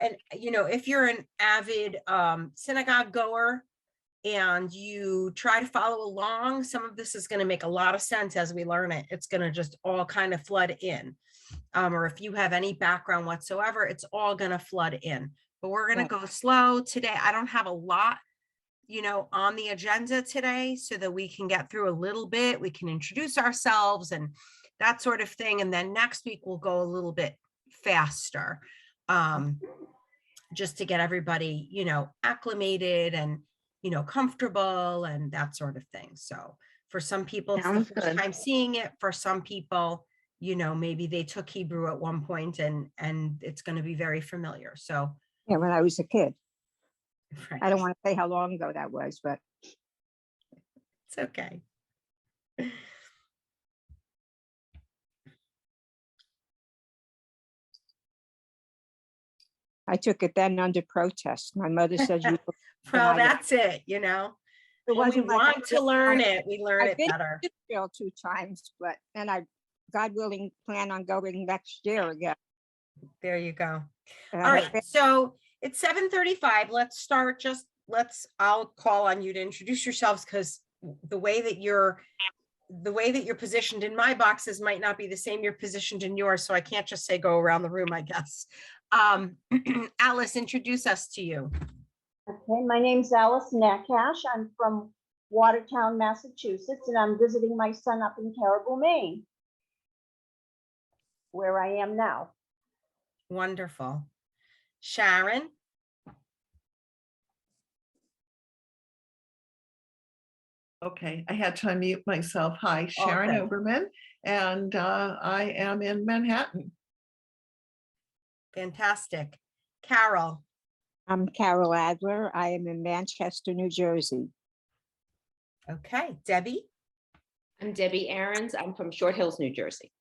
and if you're an avid synagogue goer and you try to follow along, some of this is going to make a lot of sense as we learn it. It's going to just all kind of flood in. Or if you have any background whatsoever, it's all going to flood in. But we're going to go slow today. I don't have a lot, on the agenda today, so that we can get through a little bit. We can introduce ourselves and that sort of thing. And then next week we'll go a little bit faster, just to get everybody, acclimated and, comfortable and that sort of thing. So for some people, it's the first time seeing it. For some people, maybe they took Hebrew at one point and it's going to be very familiar. So yeah, when I was a kid. Right. I don't want to say how long ago that was, but it's okay. I took it then under protest. My mother said you. Well, that's it, It when we wasn't like want to learn it, we learn it better. I've been to Israel 2 times, but then I, God willing, plan on going next year again. There you go. All right, so it's 7:35. Let's start. I'll call on you to introduce yourselves, because the way that you're positioned in my boxes might not be the same you're positioned in yours. So I can't just say go around the room, I guess. Alice, introduce us to you. Okay, my name's Alice Nakash. I'm from Watertown, Massachusetts, and I'm visiting my son up in Caribou, Maine, where I am now. Wonderful. Sharon. Okay, I had to unmute myself. Hi, Sharon Okay. Oberman, and I am in Manhattan. Fantastic. Carol. I'm Carol Adler. I am in Manchester, New Jersey. Okay. Debbie. I'm Debbie Aarons. I'm from Short Hills, New Jersey.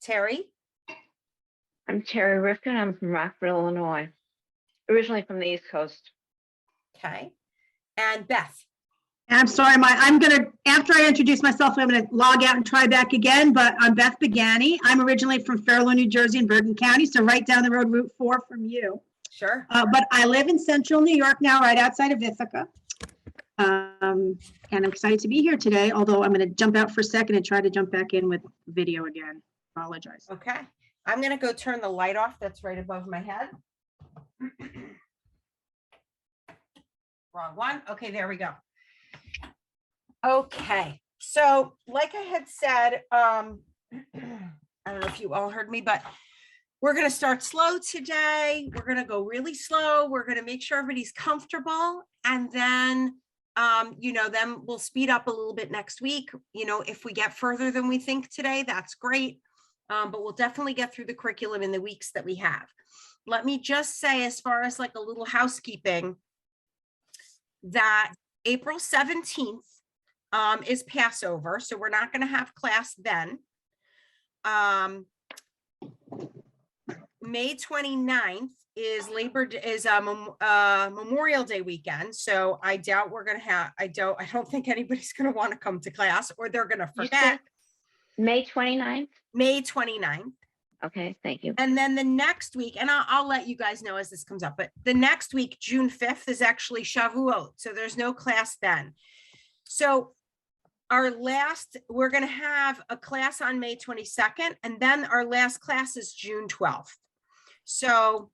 Terry. I'm Terry Rifkin. I'm from Rockford, Illinois, originally from the East Coast. Okay. And Beth. I'm sorry, after I introduce myself, I'm going to log out and try back again, but I'm Beth Begani. I'm originally from Fairlawn, New Jersey and Bergen County, so right down the road, Route 4 from you. Sure. But I live in central New York now, right outside of Ithaca. And I'm excited to be here today, although I'm going to jump out for a second and try to jump back in with video again. Apologize. Okay. I'm going to go turn the light off that's right above my head. Wrong one. Okay, there we go. Okay, so like I had said, I don't know if you all heard me, but we're going to start slow today. We're going to go really slow. We're going to make sure everybody's comfortable. And then, then we'll speed up a little bit next week. If we get further than we think today, that's great. But we'll definitely get through the curriculum in the weeks that we have. Let me just say, as far as like a little housekeeping, that April 17th is Passover, so we're not going to have class then. May 29th is Memorial Day weekend, so I doubt we're going to have. I don't think anybody's going to want to come to class, or they're going to forget. May 29th? May 29th. Okay, thank you. And then the next week, and I'll let you guys know as this comes up, but the next week, June 5th, is actually Shavuot, so there's no class then. So we're going to have a class on May 22nd, and then our last class is June 12th. So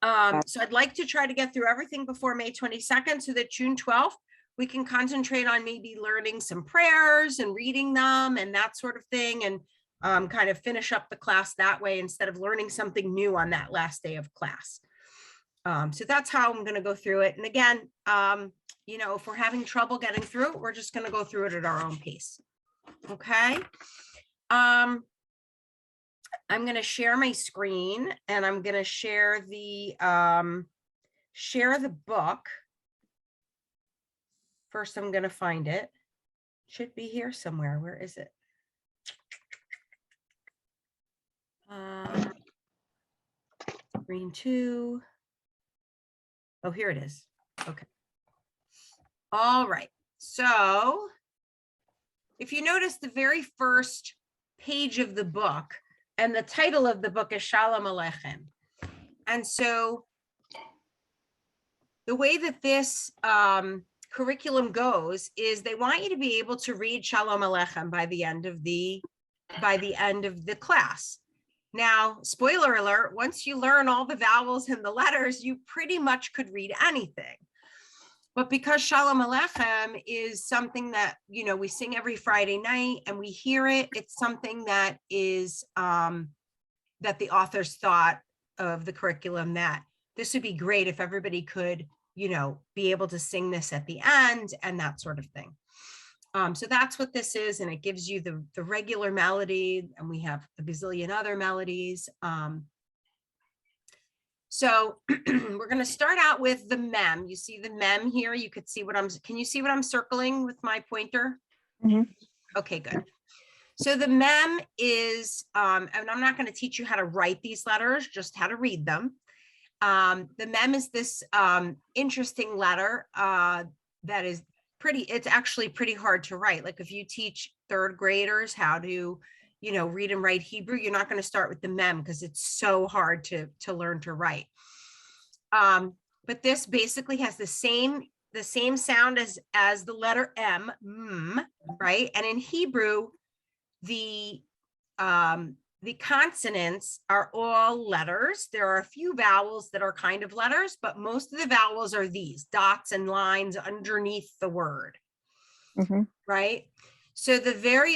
I'd like to try to get through everything before May 22nd, so that June 12th, we can concentrate on maybe learning some prayers and reading them and that sort of thing, and kind of finish up the class that way instead of learning something new on that last day of class. So that's how I'm going to go through it. And again, if we're having trouble getting through it, we're just going to go through it at our own pace. Okay. I'm going to share my screen, and I'm going to share the book. First, I'm going to find it. Should be here somewhere. Where is it? Screen 2. Oh, here it is. Okay. All right. So if you notice, the very first page of the book, and the title of the book is Shalom Aleichem. And so the way that this curriculum goes is they want you to be able to read Shalom Aleichem by the end of the class. Now, spoiler alert, once you learn all the vowels and the letters, you pretty much could read anything. But because Shalom Aleichem is something that, you know, we sing every Friday night and we hear it, it's something that is that the authors thought of the curriculum that this would be great if everybody could, you know, be able to sing this at the end and that sort of thing. So that's what this is, and it gives you the regular melody, and we have a bazillion other melodies. So we're going to start out with the mem. You see the mem here? You could see what can you see what I'm circling with my pointer? Mhm. Okay, good. So the mem is, and I'm not going to teach you how to write these letters, just how to read them. The mem is this interesting letter that is it's actually pretty hard to write. Like if you teach third graders how to, you know, read and write Hebrew, you're not going to start with the mem because it's so hard to learn to write. But this basically has the same sound as the letter M, right? And in Hebrew, the consonants are all letters. There are a few vowels that are kind of letters, but most of the vowels are these dots and lines underneath the word, right? So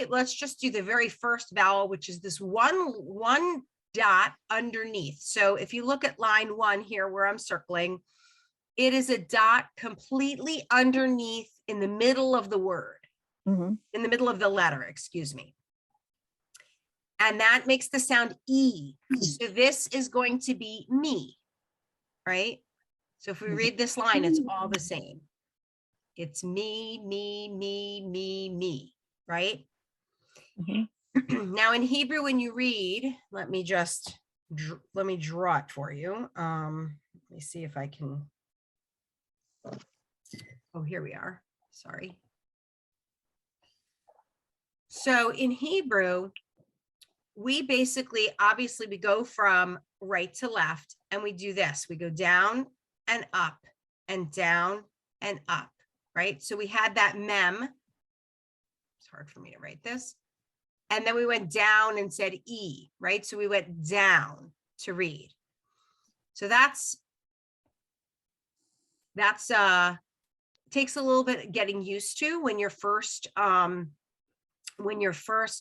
let's just do the very first vowel, which is this one dot underneath. So if you look at line 1 here where I'm circling, it is a dot completely underneath in the middle of the word, in the middle of the letter, excuse me. And that makes the sound E. So this is going to be me, right? So if we read this line, it's all the same. It's me, me, me, me, me, right? Now in Hebrew, when you read, let me draw it for you. Let me see if I can. Oh, here we are. Sorry. So in Hebrew, we basically, obviously we go from right to left and we do this. We go down and up and down and up, right? So we had that mem. It's hard for me to write this. And then we went down and said E, right? So we went down to read. So that's takes a little bit of getting used to when you're first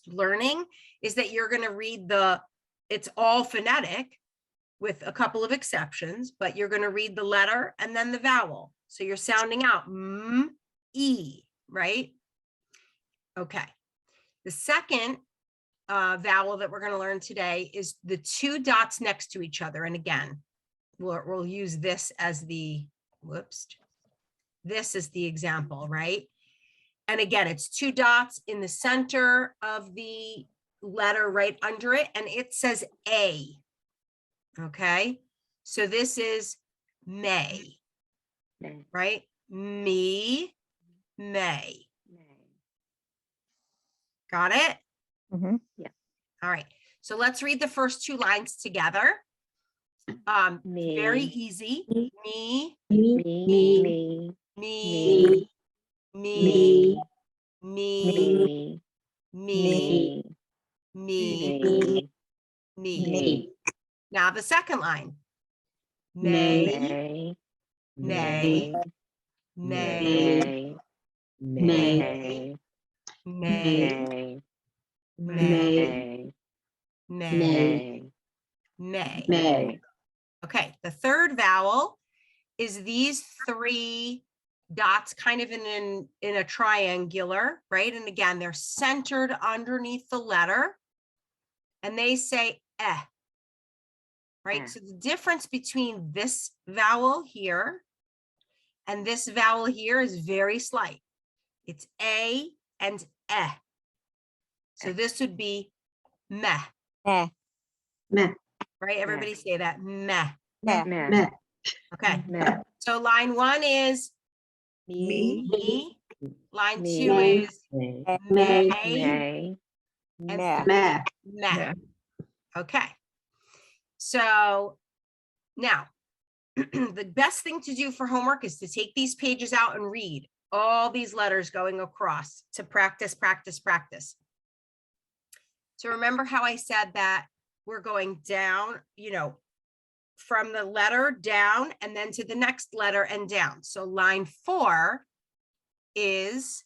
learning, is that you're going to read it's all phonetic with a couple of exceptions, but you're going to read the letter and then the vowel. So you're sounding out M, E, right? Okay. The second vowel that we're going to learn today is the two dots next to each other. And again, we'll use this as this is the example, right? And again, it's two dots in the center of the letter right under it, and it says A. Okay, so this is may, right? Me, may. Got it? Yeah. All right, so let's read the first two lines together. Very easy. Me, Me, me, me, me, me, me, me, me, me. Now the second line. May, may, may, may, may, may, may, may, may, may, may. Okay, the third vowel is these three dots kind of in a triangular, right? And again, they're centered underneath the letter and they say eh, right? So the difference between this vowel here and this vowel here is very slight. It's A and eh. So this would be meh. Meh. Right? Everybody say that. Meh. meh, Okay. meh, So line 1 is Me, me. Line Me. 2 is May. may. Meh. Meh. Meh. yeah. Okay. So Now, the best thing to do for homework is to take these pages out and read all these letters going across to practice, practice, practice. So remember how I said that we're going down, from the letter down and then to the next letter and down. So line 4 is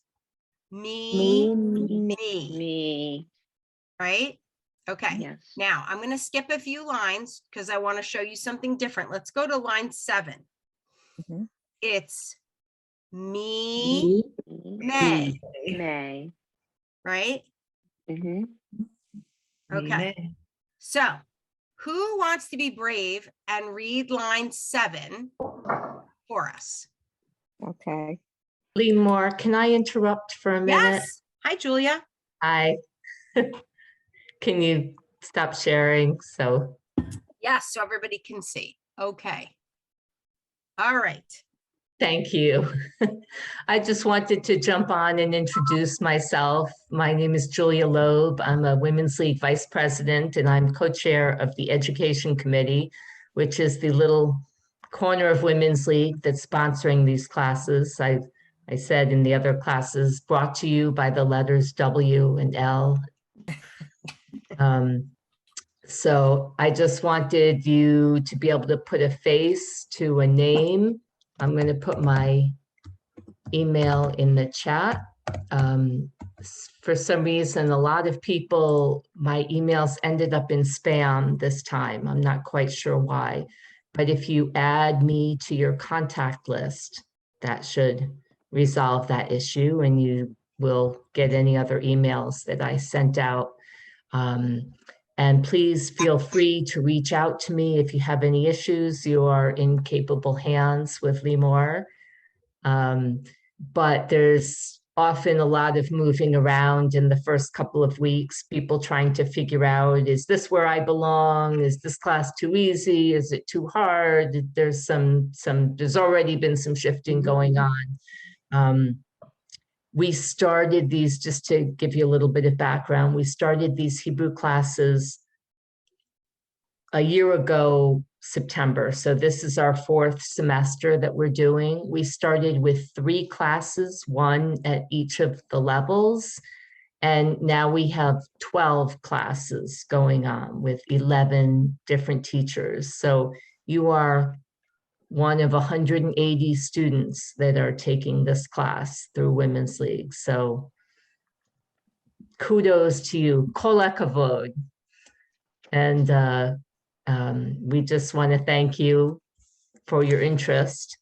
me, Me, right? Okay. yes. Now I'm going to skip a few lines because I want to show you something different. Let's go to line 7. Mhm. It's me, May, May. right? Mm-hmm. Okay. So who wants to be brave and read line 7 for us? Okay. Lymor, can I interrupt for a minute? Yes. Hi, Julia. I, can you stop sharing? So, Yes, so everybody can see. Okay. All right. thank you. I just wanted to jump on and introduce myself. My name is Julia Loeb. I'm a Women's League Vice President, and I'm co-chair of the Education Committee, which is the little corner of Women's League that's sponsoring these classes. I said in the other classes, brought to you by the letters W and L. So I just wanted you to be able to put a face to a name. I'm going to put my email in the chat. For some reason, a lot of people, my emails ended up in spam this time. I'm not quite sure why. But if you add me to your contact list, that should resolve that issue, and you will get any other emails that I sent out. And please feel free to reach out to me if you have any issues. You are in capable hands with Lymor. But there's often a lot of moving around in the first couple of weeks, people trying to figure out, is this where I belong? Is this class too easy? Is it too hard? There's there's already been some shifting going on. We started these, just to give you a little bit of background, we started these Hebrew classes a year ago, September. So this is our 4th semester that we're doing. We started with 3 classes, 1 at each of the levels. And now we have 12 classes going on with 11 different teachers. So you are one of 180 students that are taking this class through Women's League. So kudos to you, kol hakavod. And we just want to thank you for your interest.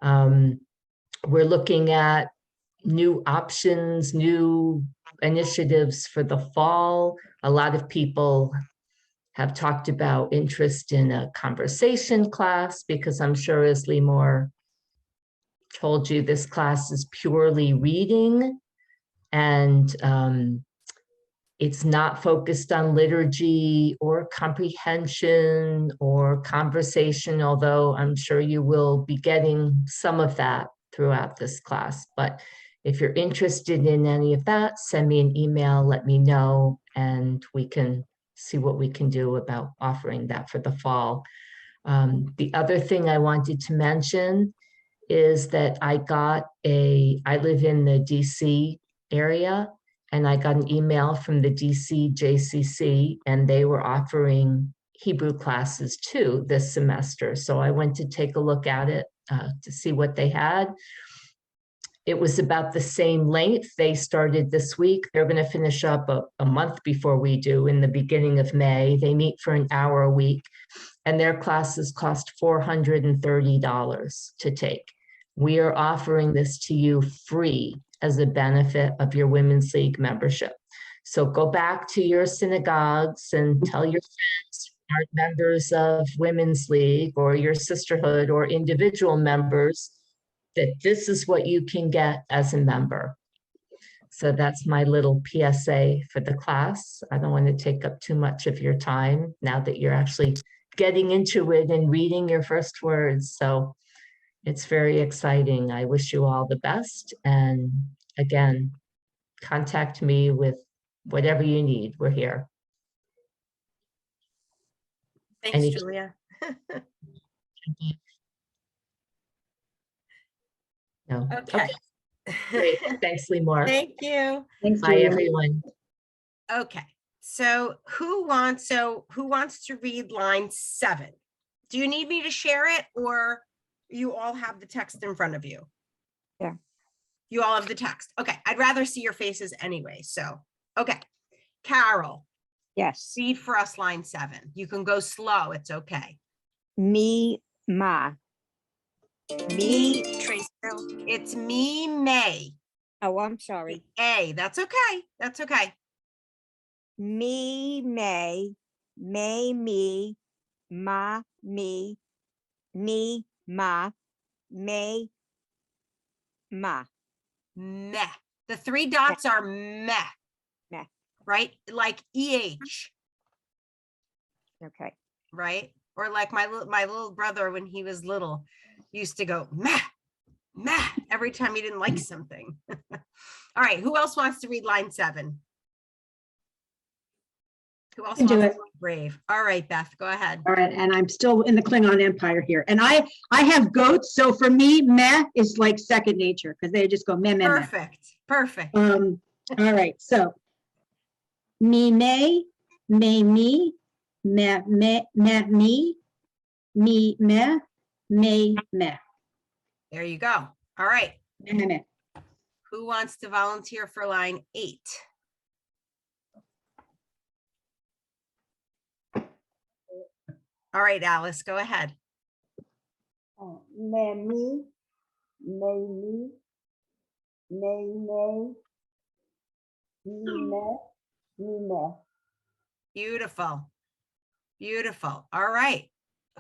We're looking at new options, new initiatives for the fall. A lot of people have talked about interest in a conversation class, because I'm sure, as Lymor told you, this class is purely reading, and it's not focused on liturgy or comprehension or conversation, although I'm sure you will be getting some of that throughout this class. But if you're interested in any of that, send me an email, let me know, and we can see what we can do about offering that for the fall. The other thing I wanted to mention is that I live in the DC area, and I got an email from the DC JCC, and they were offering Hebrew classes too this semester. So I went to take a look at it to see what they had. It was about the same length. They started this week. They're going to finish up a month before we do, in the beginning of May. They meet for an hour a week, and their classes cost $430 to take. We are offering this to you free as a benefit of your Women's League membership. So go back to your synagogues and tell your friends who aren't members of Women's League, or your sisterhood, or individual members, that this is what you can get as a member. So that's my little PSA for the class. I don't want to take up too much of your time now that you're actually getting into it and reading your first words. So it's very exciting. I wish you all the best. And again, contact me with whatever you need. We're here. Thanks, Any- Julia. Okay. Great. Thanks, Lymor. Thank you. Thanks, Bye, Julia. everyone. Okay, so who wants to read line 7? Do you need me to share it, or you all have the text in front of you? Yeah. You all have the text. Okay, I'd rather see your faces anyway, so, okay. Carol, Yes. read for us line 7. You can go slow, it's okay. Me, ma. Me, It's me, May. oh, I'm sorry. A, that's okay, that's okay. Me, me, me, ma, me, ma, may, ma. Meh. The 3 dots are meh. Meh. Right? Like EH, Okay. right? Or like my little brother when he was little used to go meh, meh every time he didn't like something. All right, who else wants to read line 7? Who else can do wants it. to be brave? All right, Beth, go ahead. All right, and I'm still in the Klingon Empire here. And I have goats, so for me, meh is like second nature because they just go meh, meh, meh. Perfect. All right, so me, me, me, meh, me, me, meh, meh. There you go. All right, Meh, meh, meh. who wants to volunteer for line 8? All right, Alice, go ahead. Me, me, me, me, me. Beautiful. Beautiful. All right.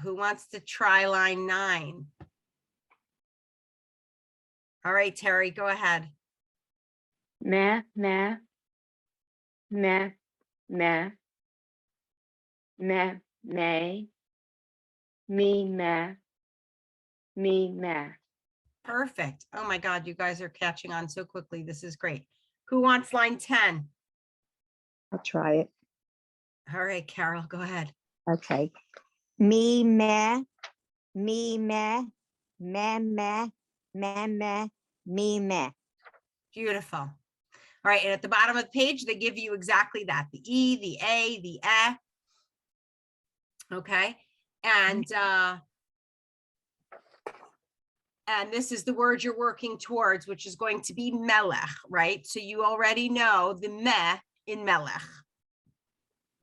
Who wants to try line 9? All right, Terry, go ahead. Meh, meh, meh, meh, meh, may, me, meh, me, meh. Perfect. Oh my God, you guys are catching on so quickly. This is great. Who wants line 10? I'll try it. All right, Carol, go ahead. Okay. Me, meh, me, meh, meh, meh, meh, meh, me, meh. Beautiful. All right, and at the bottom of the page, they give you exactly that, the E, the A, the E. Okay, and this is the word you're working towards, which is going to be melech, right? So you already know the meh in melech.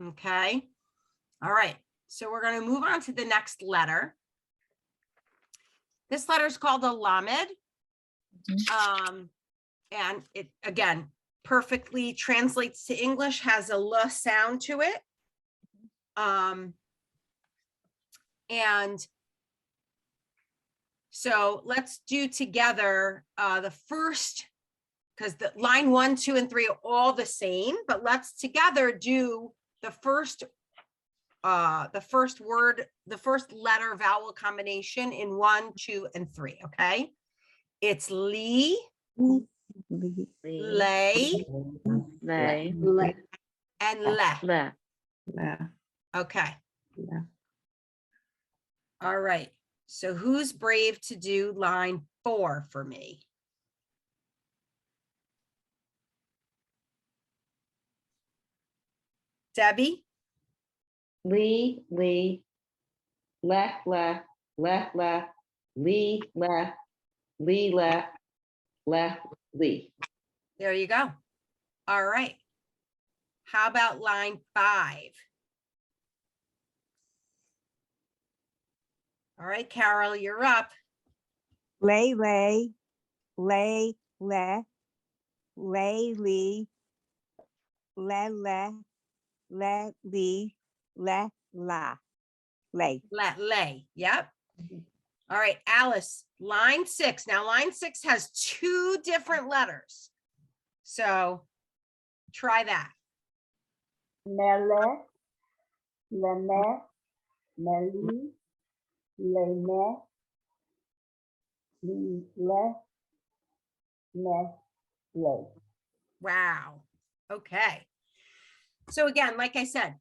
Okay, all right, so we're going to move on to the next letter. This letter is called a lamed. And it, again, perfectly translates to English, has a l sound to it. And so let's do together the first, because the line 1, 2, and 3 are all the same, but let's together do the first word, the first letter vowel combination in 1, 2, and 3. Okay, it's li, lay, Lay, and le. le. Yeah. Okay. Yeah. All right. So who's brave to do line 4 for me? Debbie? Lee, Lee, le, le, le, le, Lee, le, Lee, le, Lee. There you go. All right. How about line 5? All right, Carol, you're up. Lay, lay, lay, le, lay, lee, le, lee, le, la, lay. Lay. Yep. All right, Alice, line 6. Now, line 6 has 2 different letters. So try that. Mele, leme, meli, leme, le, me, le. Wow. Okay. So again, like I said,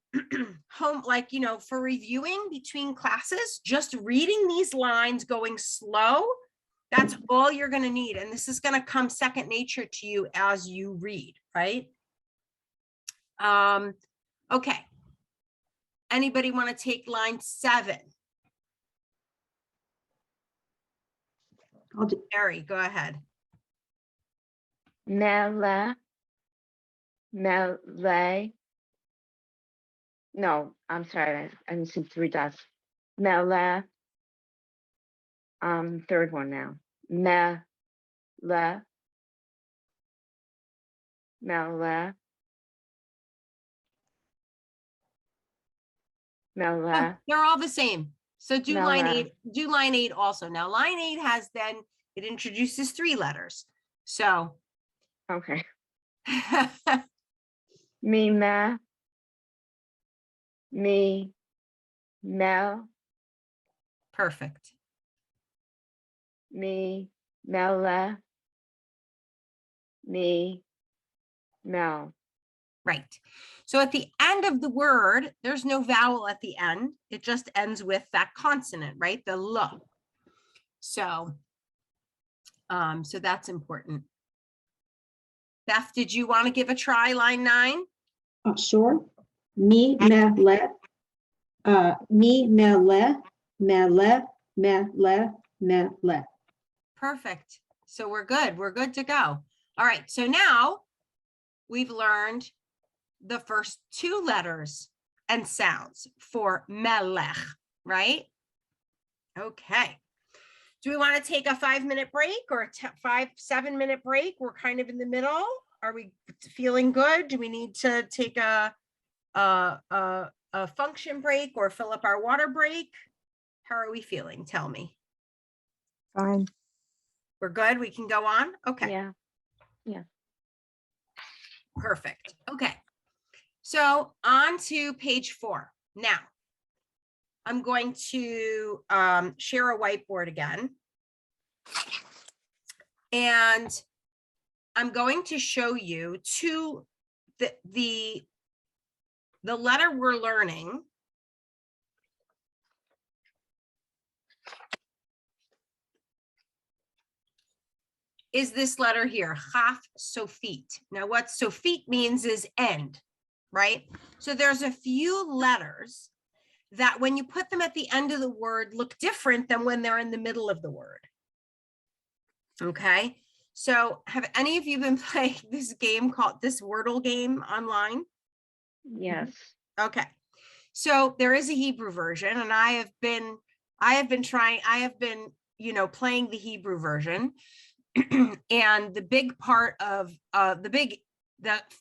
home, like, you know, for reviewing between classes, just reading these lines going slow That's all you're gonna need. And this is gonna come second nature to you as you read, right? Okay. Anybody want to take line 7? I'll do, Mary, go ahead. Mele. Mele. No, I'm sorry. I missing 3 dots. Mele. Third one now. Mele. Mele. Oh, Mele. they're all the same. So do line Mela. 8, do line 8 also. Now line 8 has then, it introduces 3 letters. So Okay. Me, me. Me. Mel. perfect. Me. Mele. Me. Mel. Right. So at the end of the word, there's no vowel at the end. It just ends with that consonant, right? The L. So, so that's important. Beth, did you want to give a try line 9? sure. Me, me, le. Me, me, le. Me, le. Me, le. Me, le. Perfect. So we're good. We're good to go. All right. So now we've learned the first 2 letters and sounds for melech, right? Okay. Do we want to take a 5-minute break or a 7-minute break? We're kind of in the middle. Are we feeling good? Do we need to take a function break or fill up our water break? How are we feeling? Tell me. Fine. We're good. We can go on. Okay. Yeah. Perfect. Okay. So on to page 4. Now, I'm going to share a whiteboard again. And I'm going to show you the letter we're learning. Is this letter here, Chaf Sofit. Now what Sofit means is end, right? So there's a few letters that when you put them at the end of the word look different than when they're in the middle of the word. Okay, so have any of you been playing this game called this Wordle game online? Yes. Okay, so there is a Hebrew version, and I have been playing the Hebrew version. And the big part of the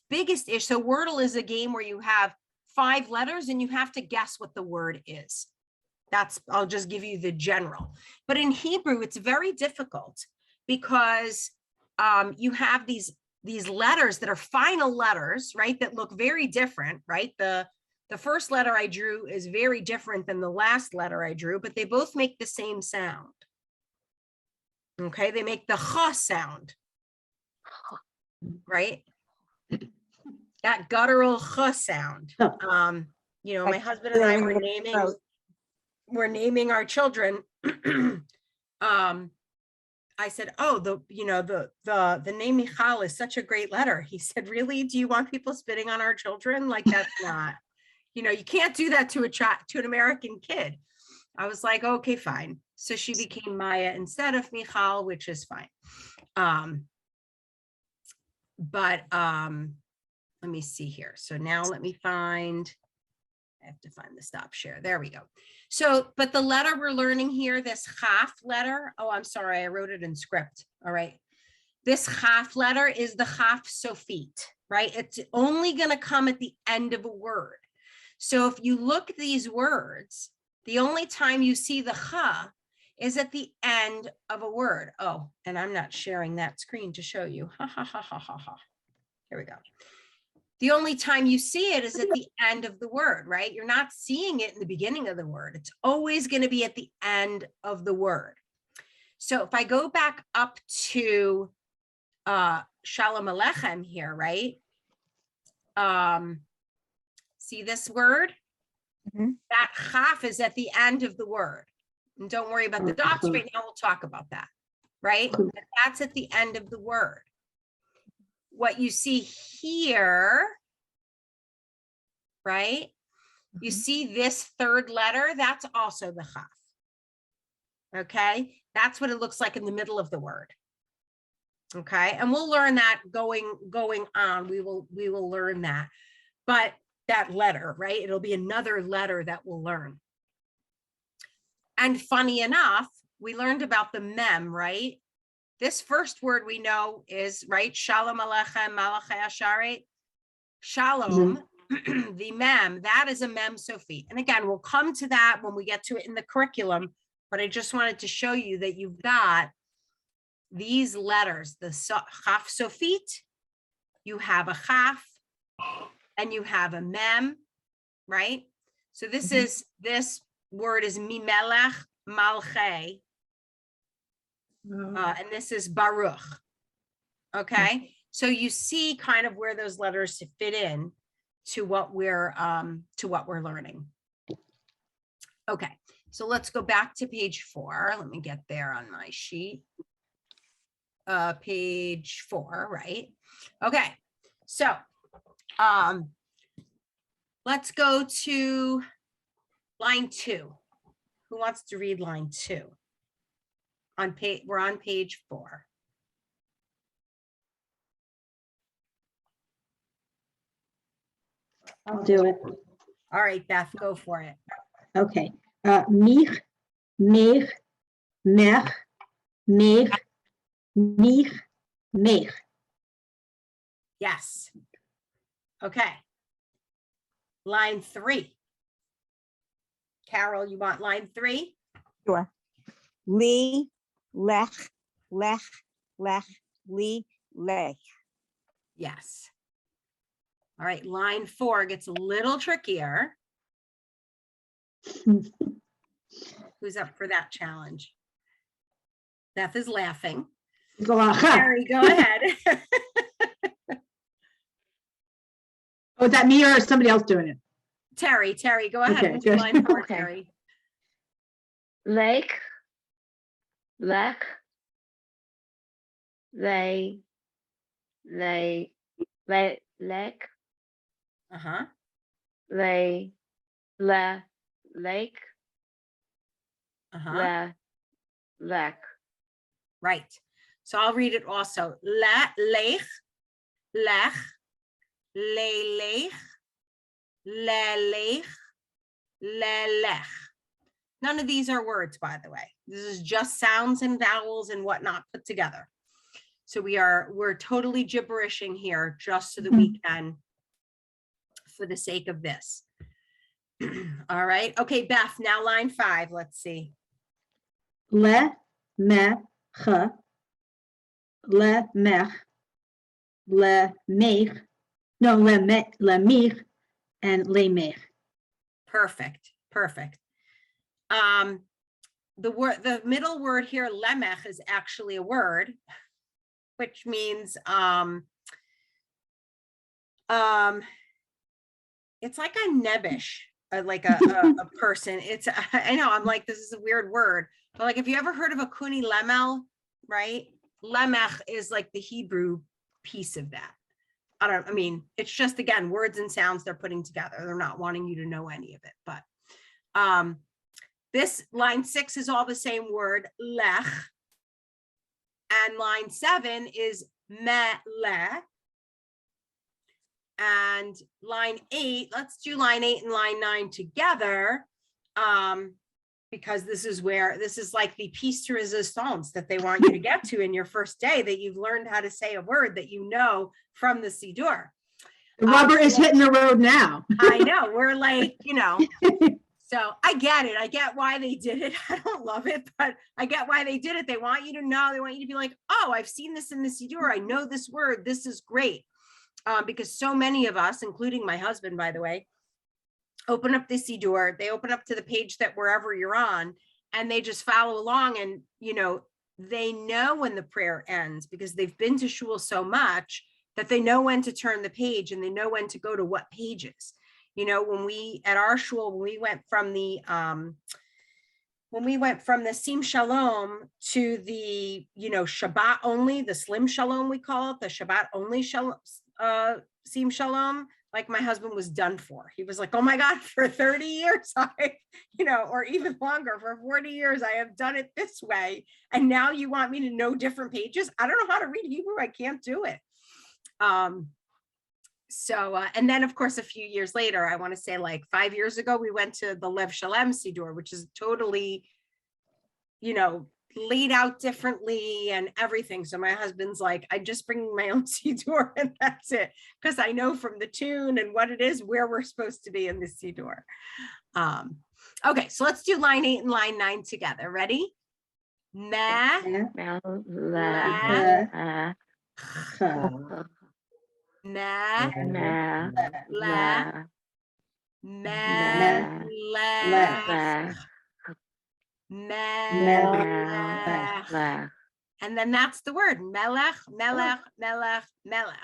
biggest issue, so Wordle is a game where you have 5 letters and you have to guess what the word is. I'll just give you the general. But in Hebrew, it's very difficult because you have these letters that are final letters, right? That look very different, right? The first letter I drew is very different than the last letter I drew, but they both make the same sound. Okay, they make the ch sound, right? That guttural ch sound. My husband and I were naming our children. I said, "Oh, the name Michal is such a great letter." He said, "Really? Do you want people spitting on our children? Like that's not, you can't do that to an American kid." I was like, "Okay, fine." So she became Maya instead of Michal, which is fine. Let me see here. So now let me find. I have to find the stop share. There we go. So, but the letter we're learning here, this chaf letter. Oh, I'm sorry. I wrote it in script. All right. This chaf letter is the chaf sofit, right? It's only going to come at the end of a word. So if you look at these words, the only time you see the cha is at the end of a word. Oh, and I'm not sharing that screen to show you. Ha, ha, ha, ha, ha, ha. Here we go. The only time you see it is at the end of the word, right? You're not seeing it in the beginning of the word. It's always going to be at the end of the word. So if I go back up to Shalom Aleichem here, right? See this word? Mhm. That chaf is at the end of the word. And don't worry about the dots right now. We'll talk about that. right? And that's at the end of the word. What you see here, right? You see this third letter, that's also the chaf. Okay, that's what it looks like in the middle of the word. Okay, and we'll learn that going on. We will learn that. But that letter, right? It'll be another letter that we'll learn. And funny enough, we learned about the mem, right? This first word we know is, right? Shalom Aleichem Malachei Asharet. Shalom, the mem, that is a mem Sophie. And again, we'll come to that when we get to it in the curriculum, but I just wanted to show you that you've got these letters, the chaf Sophit, you have a chaf, and you have a mem, right? So this is, this word is mimelech malchei, and this is baruch, okay? So you see kind of where those letters fit in to what we're learning. Okay, so let's go back to page 4. Let me get there on my sheet. Page 4, right? Okay, so let's go to line 2. Who wants to read line 2? On page, we're on page 4. I'll do it. All right, Beth, go for it. Okay. Mich, mich, mech, mich, mich, mech. Yes. Okay. Line 3. Carol, you want line 3? Sure. Li, lech, lech, lech, li, lech. Yes. All right, line 4 gets a little trickier. Who's up for that challenge? Beth is laughing. Mary, go ahead. Oh, is that me or is somebody else doing it? Terry, go ahead. Okay, We'll do good. line 4, Okay. Terry. Lake, lek, lek, lek, Uh-huh. lake, Uh-huh. lek. Right. So I'll read it also. Lech, lech, lelech, lelech, lelech. None of these are words, by the way. This is just sounds and vowels and whatnot put together. So we're totally gibberishing here just so that we can, for the sake of this. All right. Okay, Beth, now line 5. Let's see. Le, me, che, le, mech, le, mech, no, le, me, le, mich, and le, mech. Perfect. The middle word here, lemech, is actually a word, which means it's like a nebbish, like a person. It's, I know, I'm like, this is a weird word, but like, if you ever heard of a kuni lemel, right? Lemech is like the Hebrew piece of that. I mean, it's just, again, words and sounds they're putting together. They're not wanting you to know any of it, but this line 6 is all the same word, lech, and line 7 is me-le, and line 8, let's do line 8 and line 9 together, because this is like the piece de resistance that they want you to get to in your first day, that you've learned how to say a word that you know from the Siddur. The rubber is hitting the road now. I know, we're like, you know, so I get it. I get why they did it. I don't love it, but I get why they did it. They want you to know, they want you to be like, oh, I've seen this in the Siddur. I know this word. This is great. Because so many of us, including my husband, by the way, open up the Siddur, they open up to the page that wherever you're on, and they just follow along, and, you know, they know when the prayer ends because they've been to shul so much that they know when to turn the page and they know when to go to what pages. You know, when we, at our shul, when we went from the when we went from the Sim Shalom to the, Shabbat only, the Slim Shalom, we call it, the Shabbat only Sim Shalom, like my husband was done for. He was like, oh my God, for 30 years, or even longer, for 40 years, I have done it this way. And now you want me to know different pages? I don't know how to read Hebrew. I can't do it. And then of course, a few years later, I want to say like 5 years ago, we went to the Lev Shalem Siddur, which is totally, laid out differently and everything. So my husband's like, I just bring my own Siddur and that's it. Because I know from the tune and what it is, where we're supposed to be in the Siddur. Okay, so let's do line 8 and line 9 together. Ready? Meh, Mel- la, la- meh, la- la, la- meh, la- melech. la- And then that's the word, melech, melech, melech, melech.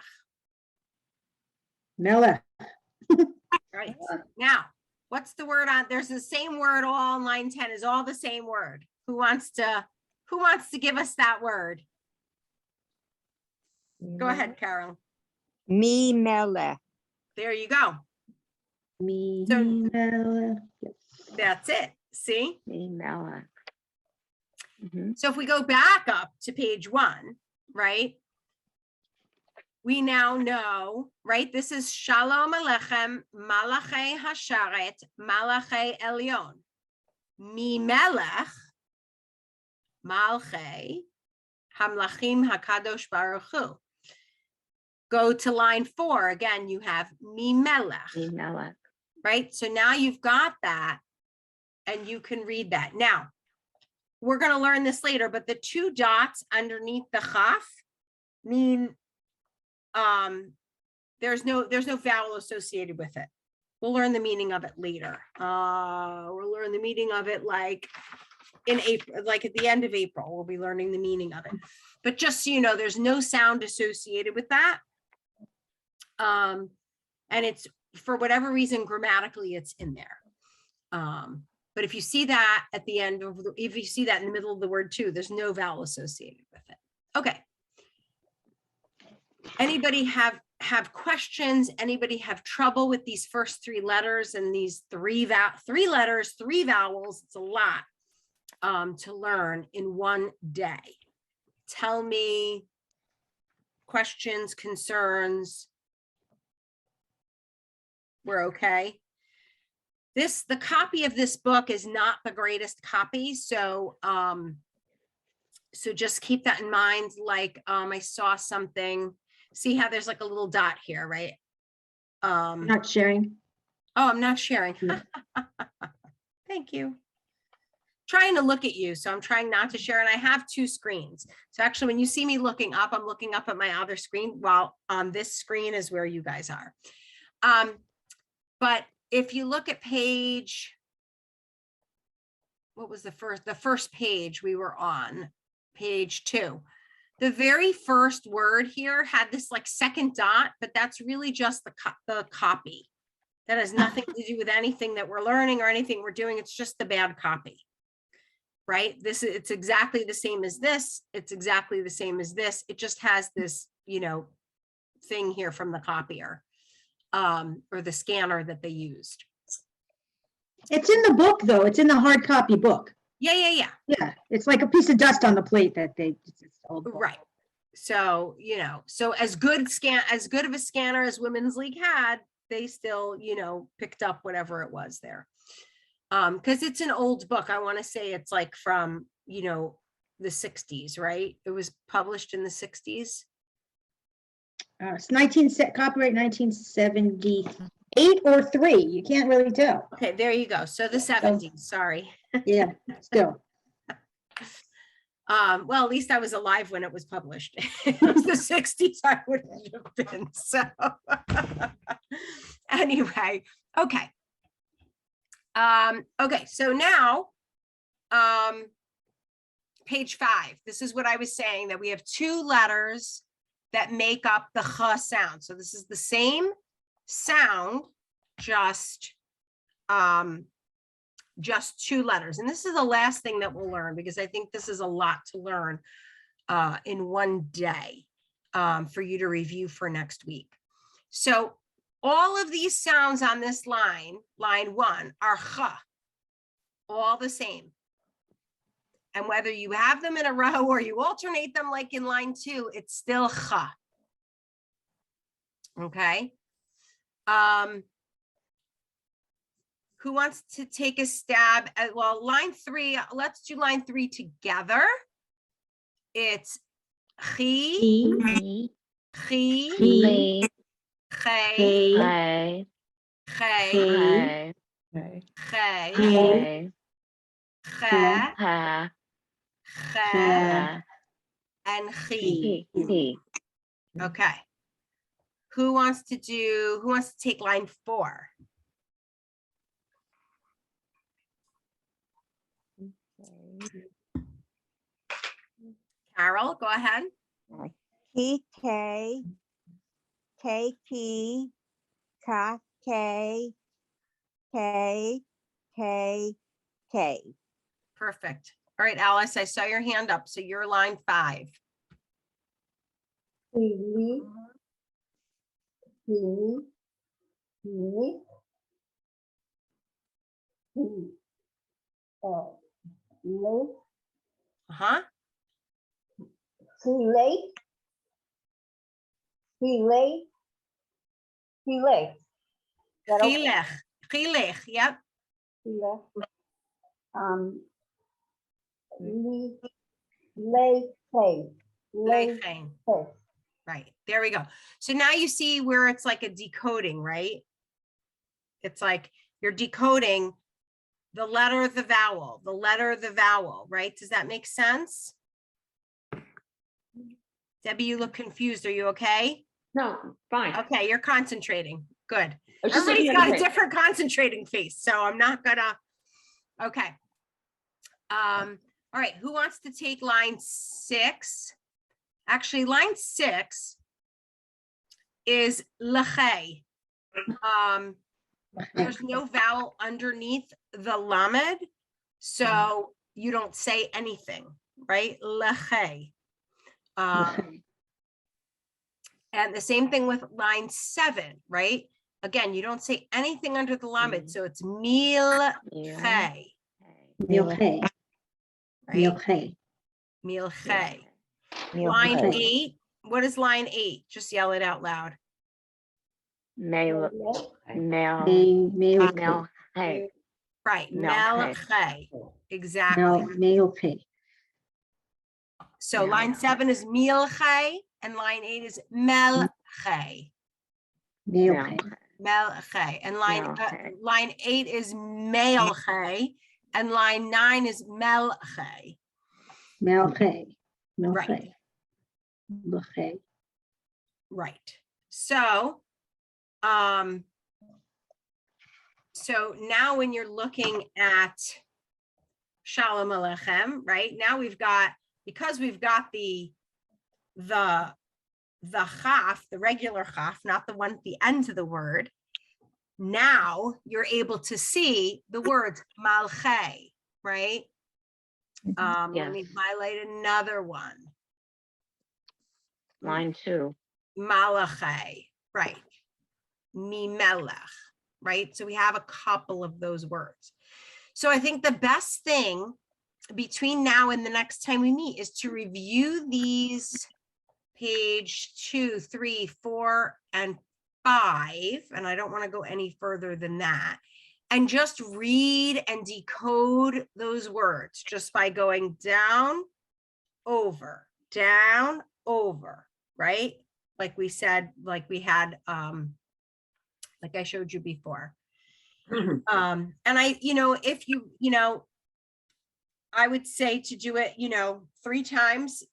Melech. Right. Now, what's the word on, there's the same word all on line 10 is all the same word. Who wants to give us that word? Go ahead, Carol. Me melech. There you go. Me, So- Melech. That's it. See? Melech. Mhm. So if we go back up to page 1, right? We now know, right? This is Shalom Alechem, Malachei Hasharet, Malachei Elyon. Mi Melech, Malchei, Hamlachim Hakadosh Baruch Hu. Go to line 4. Again, you have Mi Melech, Melech. right? So now you've got that and you can read that. Now, we're going to learn this later, but the 2 dots underneath the chaf mean there's no vowel associated with it. We'll learn the meaning of it later. We'll learn the meaning of it like in April, like at the end of April, we'll be learning the meaning of it. But just so you know, there's no sound associated with that. And it's, for whatever reason, grammatically, it's in there. But if you see that at the end of, if you see that in the middle of the word too, there's no vowel associated with it. Okay. Anybody have questions? Anybody have trouble with these first 3 letters and these 3 letters, 3 vowels? It's a lot to learn in one day. Tell me questions, concerns. We're okay. The copy of this book is not the greatest copy. So, so just keep that in mind. Like, I saw something, see how there's like a little dot here, right? Not sharing. Oh, I'm not sharing. No. Thank you. Trying to look at you. So I'm trying not to share. And I have 2 screens. So actually, when you see me looking up, I'm looking up at my other screen, while on this screen is where you guys are. But if you look at page, what was the first page we were on, page 2. The very first word here had this like second dot, but that's really just the copy. That has nothing to do with anything that we're learning or anything we're doing. It's just the bad copy, right? It's exactly the same as this. It's exactly the same as this. It just has this, thing here from the copier, or the scanner that they used. It's in the book, though. It's in the hard copy book. Yeah. Yeah, it's like a piece of dust on the plate that it's old book. Right. So, so as good of a scanner as Women's League had, they still, picked up whatever it was there. Because it's an old book. I want to say it's like from, the 60s, right? It was published in the 60s. It's copyright 1978 or 3. You can't really tell. Okay, there you go. So the 70s, sorry. Yeah, still. Well, at least I was alive when it was published. It was the 60s, I wouldn't have been. So anyway, okay. Okay, so now page 5. This is what I was saying, that we have 2 letters that make up the ch sound. So this is the same sound, just just 2 letters. And this is the last thing that we'll learn because I think this is a lot to learn in one day for you to review for next week. So all of these sounds on this line 1, are ch, all the same. And whether you have them in a row or you alternate them like in line 2, it's still ch. Okay. Who wants to take a stab at, well, line 3, let's do line 3 together. It's chi, E, chi, E, che, K, che, K, Okay. che, K, che, che, and chi. E. Okay. Who wants to take line 4? Carol, go ahead. PK, KP, K, K. Perfect. All right, Alice, I saw your hand up. So you're line 5. Li, li, li, li, li, Uh-huh. relate, relate, relate. Is that okay? Chilech. Chilech. Yep. Relate. Li, lay, play, lay, Lechein. play. Right. There we go. So now you see where it's like a decoding, right? It's like you're decoding the letter, the vowel, right? Does that make sense? Debbie, you look confused. Are you okay? No, fine. Okay, you're concentrating. Good. I was just Everybody's looking at got the a tape. different concentrating face, so I'm not gonna. Okay. All right, who wants to take line 6? Actually, line 6 is lechei. There's no vowel underneath the lamed, so you don't say anything, right? Lechei. And the same thing with line 7, right? Again, you don't say anything under the lamed, so it's milchei, Milchei, right? Milchei. Milchei. Line Milchei. 8, what is line 8? Just yell it out loud. Male, male, Milchei. hey, Right, Melchei. melchei, exactly. Milchei. So line 7 is milchei and line 8 is melchei. Milchei. Melchei. And Melchei. line 8 is melchei and line 9 is melchei. Milchei. Right. Milchei. Milchei. Right. So now when you're looking at Shalom Aleichem, right? Now we've got, because we've got the chaf, the regular chaf, not the one at the end of the word. Now you're able to see the words malchei, right? Let Yes. me highlight another one. Line 2. Malachei, right? Mimelech, right? So we have a couple of those words. So I think the best thing between now and the next time we meet is to review these page 2, 3, 4, and 5. And I don't want to go any further than that. And just read and decode those words just by going down, over, right? Like we said, like we had, like I showed you before. And I, if I would say to do it, 3 times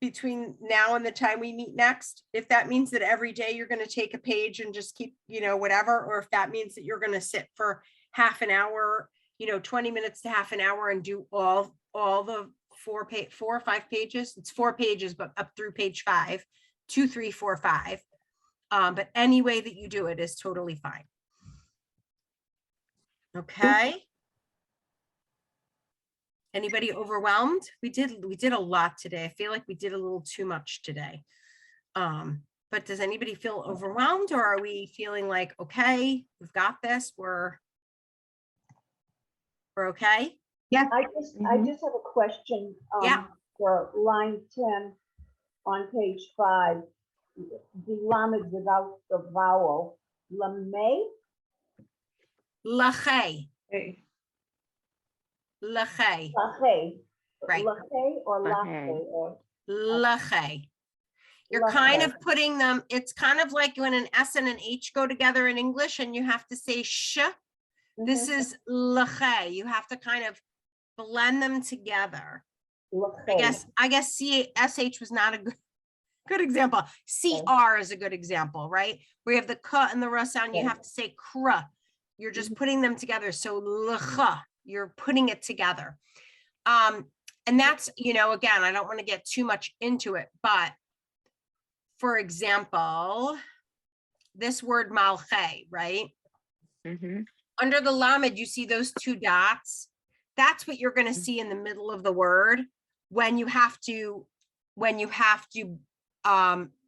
between now and the time we meet next. If that means that every day you're going to take a page and just keep, whatever, or if that means that you're going to sit for half an hour, 20 minutes to half an hour and do all the 4 or 5 pages. It's 4 pages, but up through page 5, 2, 3, 4, 5. But any way that you do it is totally fine. Okay. Anybody overwhelmed? We did a lot today. I feel like we did a little too much today. But does anybody feel overwhelmed, or are we feeling like, okay, we've got this, we're okay? I just have a question. Yeah. For line 10 on page 5, the lamed without the vowel, lame, Lache, Hey, lache, lache, right, lache or lache Lache. or lache. You're kind lache. of putting them, it's kind of like when an S and an H go together in English and you have to say sh. This Mhm. is lache. You have to kind of blend them together. I guess CSH was not a good example. CR is a good example, right? Where you have the k and the r sound, you Okay. have to say kr. You're just putting them together. So lch, you're putting it together. And that's, again, I don't want to get too much into it, but for example, this word malche, right? Mhm. Under the lamed, you see those 2 dots. That's what you're going to see in the middle of the word when you have to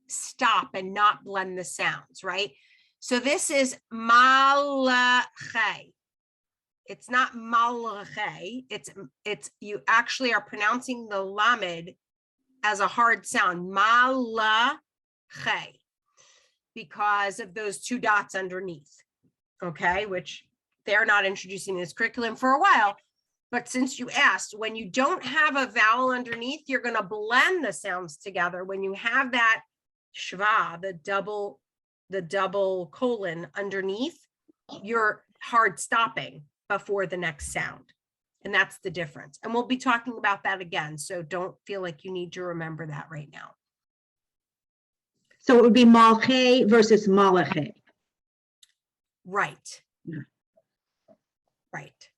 stop and not blend the sounds, right? So this is malache. It's not malache. It's you actually are pronouncing the lamed as a hard sound, malache, because of those 2 dots underneath. Okay, which they're not introducing this curriculum for a while. But since you asked, when you don't have a vowel underneath, you're going to blend the sounds together. When you have that shva, the double colon underneath, you're hard stopping before the next sound. And that's the difference. And we'll be talking about that again. So don't feel like you need to remember that right now. So it would be malche versus malache. Right. Yeah. Right.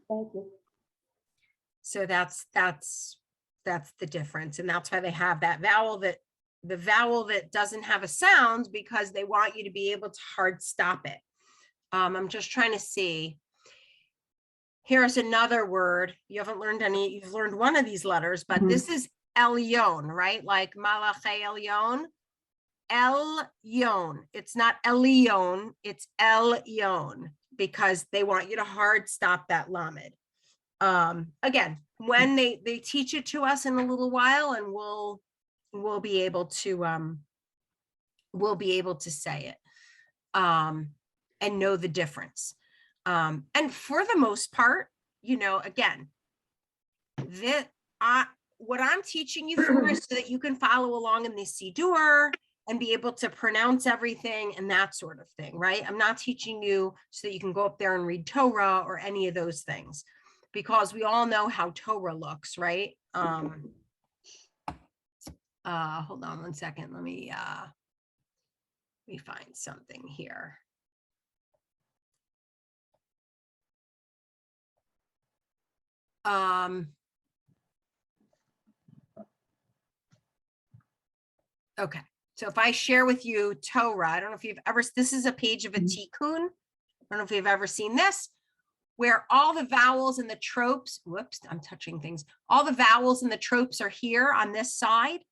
Thank you. So that's the difference. And that's why they have that vowel, that the vowel that doesn't have a sound, because they want you to be able to hard stop it. I'm just trying to see. Here's another word. You haven't learned any, you've learned one of these letters, but this is elyon, right? Like malache elyon. Elyon. It's not elyon, it's elyon, because they want you to hard stop that lamed. Again, when they teach it to us in a little while, and we'll be able to say it and know the difference. And for the most part, again, what I'm teaching you for is so that you can follow along in the Siddur and be able to pronounce everything and that sort of thing, right? I'm not teaching you so that you can go up there and read Torah or any of those things, because we all know how Torah looks, right? Hold on one second. Let me find something here. Okay, so if I share with you Torah, I don't know if you've ever, this is a page of a tikkun. I don't know if you've ever seen this, where all the vowels and the tropes, whoops, I'm touching things. All the vowels and the tropes are here on this side.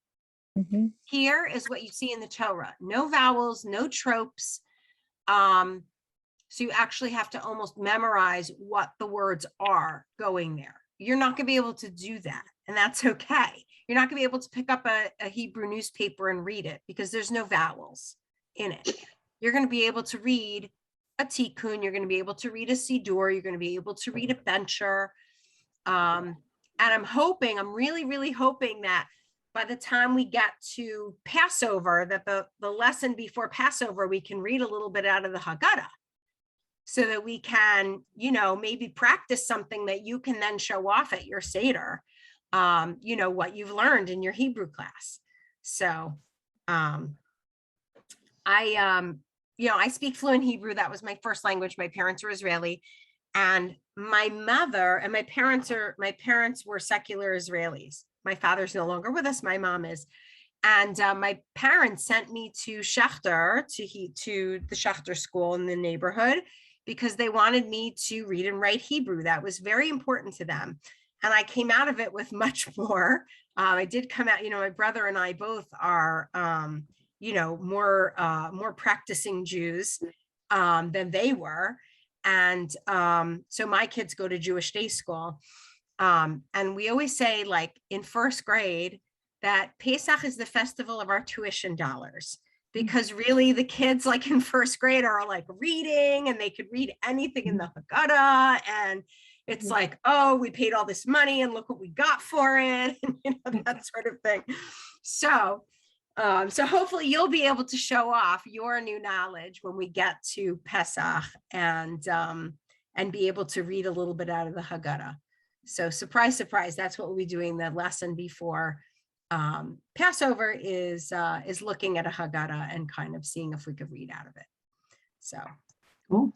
Here is what you see in the Torah. No vowels, no tropes. So you actually have to almost memorize what the words are going there. You're not going to be able to do that, and that's okay. You're not going to be able to pick up a Hebrew newspaper and read it because there's no vowels in it. You're going to be able to read a tikkun. You're going to be able to read a siddur. You're going to be able to read a bencher. And I'm really, really hoping that by the time we get to Passover, that the lesson before Passover, we can read a little bit out of the Haggadah, so that we can, maybe practice something that you can then show off at your Seder, what you've learned in your Hebrew class. So I speak fluent Hebrew. That was my first language. My parents were Israeli, and my mother and my parents were secular Israelis. My father's no longer with us. My mom is. And my parents sent me to Shachter, to the Shachter school in the neighborhood. because they wanted me to read and write Hebrew. That was very important to them. And I came out of it with much more. I did come out, my brother and I both are, more practicing Jews than they were. And so my kids go to Jewish day school. And we always say, like in first grade, that Pesach is the festival of our tuition dollars, because really the kids like in first grade are like reading, and they could read anything in the Haggadah, and it's like, oh, we paid all this money and look what we got for it, and that sort of thing. So hopefully you'll be able to show off your new knowledge when we get to Pesach, and be able to read a little bit out of the Haggadah. So surprise, surprise, that's what we'll be doing. The lesson before Passover is looking at a Haggadah and kind of seeing if we could read out of it. So, Cool.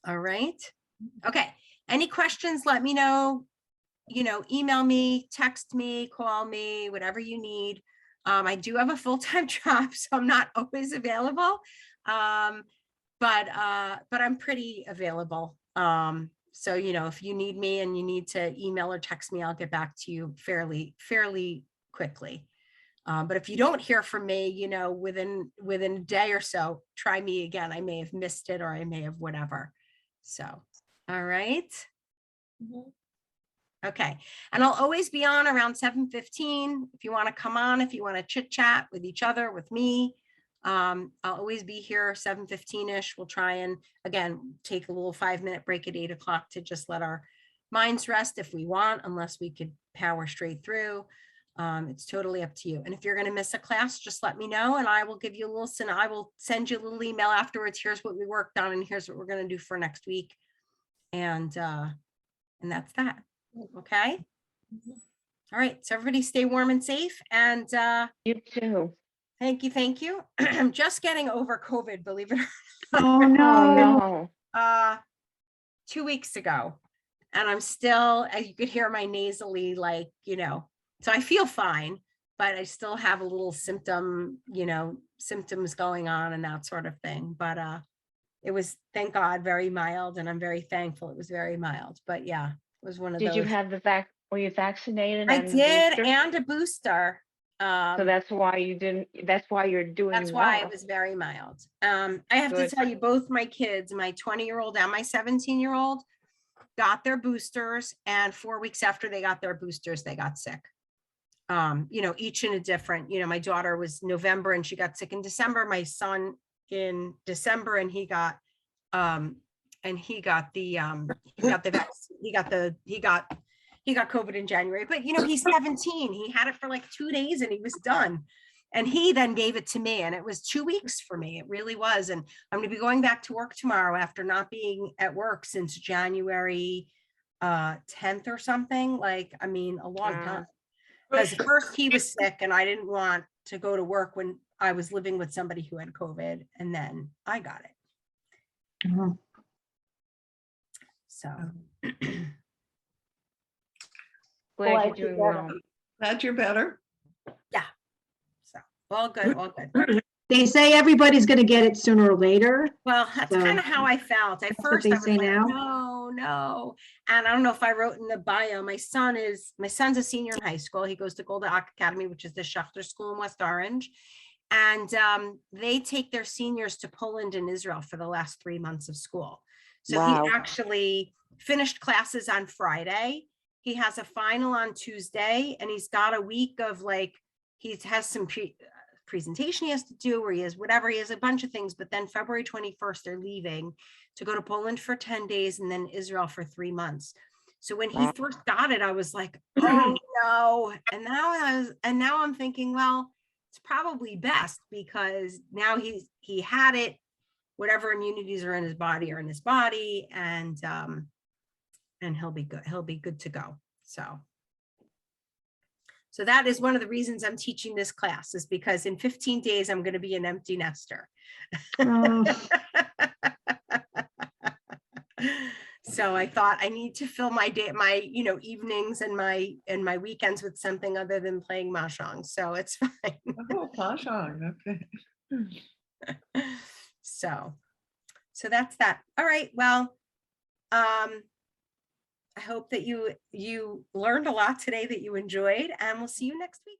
All right. Okay. Any questions? Let me know, email me, text me, call me, whatever you need. I do have a full-time job, so I'm not always available. But I'm pretty available. So, if you need me and you need to email or text me, I'll get back to you fairly quickly. But if you don't hear from me, within a day or so, try me again. I may have missed it, or I may have whatever. So, all right. Okay. And I'll always be on around 7:15. If you want to come on, if you want to chit chat with each other, with me, I'll always be here 7:15-ish. We'll try and, again, take a little 5-minute break at 8 o'clock to just let our minds rest if we want, unless we could power straight through. It's totally up to you. And if you're going to miss a class, just let me know, and I will give you a little, I will send you a little email afterwards. Here's what we worked on, and here's what we're going to do for next week. And that's that. Okay. All right. So everybody stay warm and safe. And You too. thank you. I'm just getting over COVID, believe it or not. Oh, Oh, no. no. 2 weeks ago. And I'm still, as you could hear, my nasally, so I feel fine, but I still have a little symptoms going on and that sort of thing. But it was, thank God, very mild, and I'm very thankful it was very mild. But yeah, it was one of Did those. you have were you vaccinated? I and the did, booster? and a booster. So that's why you didn't, that's why you're doing That's why it well. was very mild. I have Good. to tell you, both my kids, my 20-year-old and my 17-year-old, got their boosters, and 4 weeks after they got their boosters, they got sick. Each in a different, my daughter was November and she got sick in December. My son in December, and he got COVID in January. But he's 17. He had it for like 2 days and he was done. And he then gave it to me, and it was 2 weeks for me. It really was. And I'm going to be going back to work tomorrow after not being at work since January 10th or something. A long time. Because first he was sick and I didn't want to go to work when I was living with somebody who had COVID, and then I got it. Oh. So. Glad you're doing well. Glad you're better. So all good. They say everybody's going to get it sooner or later. Well, that's So, kind of how I felt. At what first they I was say like, now? no. And I don't know if I wrote in the bio, my son's a senior in high school. He goes to Golda Academy, which is the Schachter School in West Orange. And they take their seniors to Poland and Israel for the last 3 months of school. So Wow. he actually finished classes on Friday. He has a final on Tuesday, and he's got a week of he has some presentation he has to do, or he has a bunch of things. But then February 21st, they're leaving to go to Poland for 10 days and then Israel for 3 months. So when he first got it, I was like, oh no. And now I'm thinking, well, it's probably best, because now he had it, whatever immunities are in his body are in his body, and he'll be good. He'll be good to go. So that is one of the reasons I'm teaching this class, is because in 15 days, I'm going to be an empty nester. Oh. So I thought I need to fill my day, my evenings and my weekends with something other than playing mahjong. So it's fine. Oh, mahjong, okay. So, So that's that. All right, well, I hope that you learned a lot today that you enjoyed, and we'll see you next week.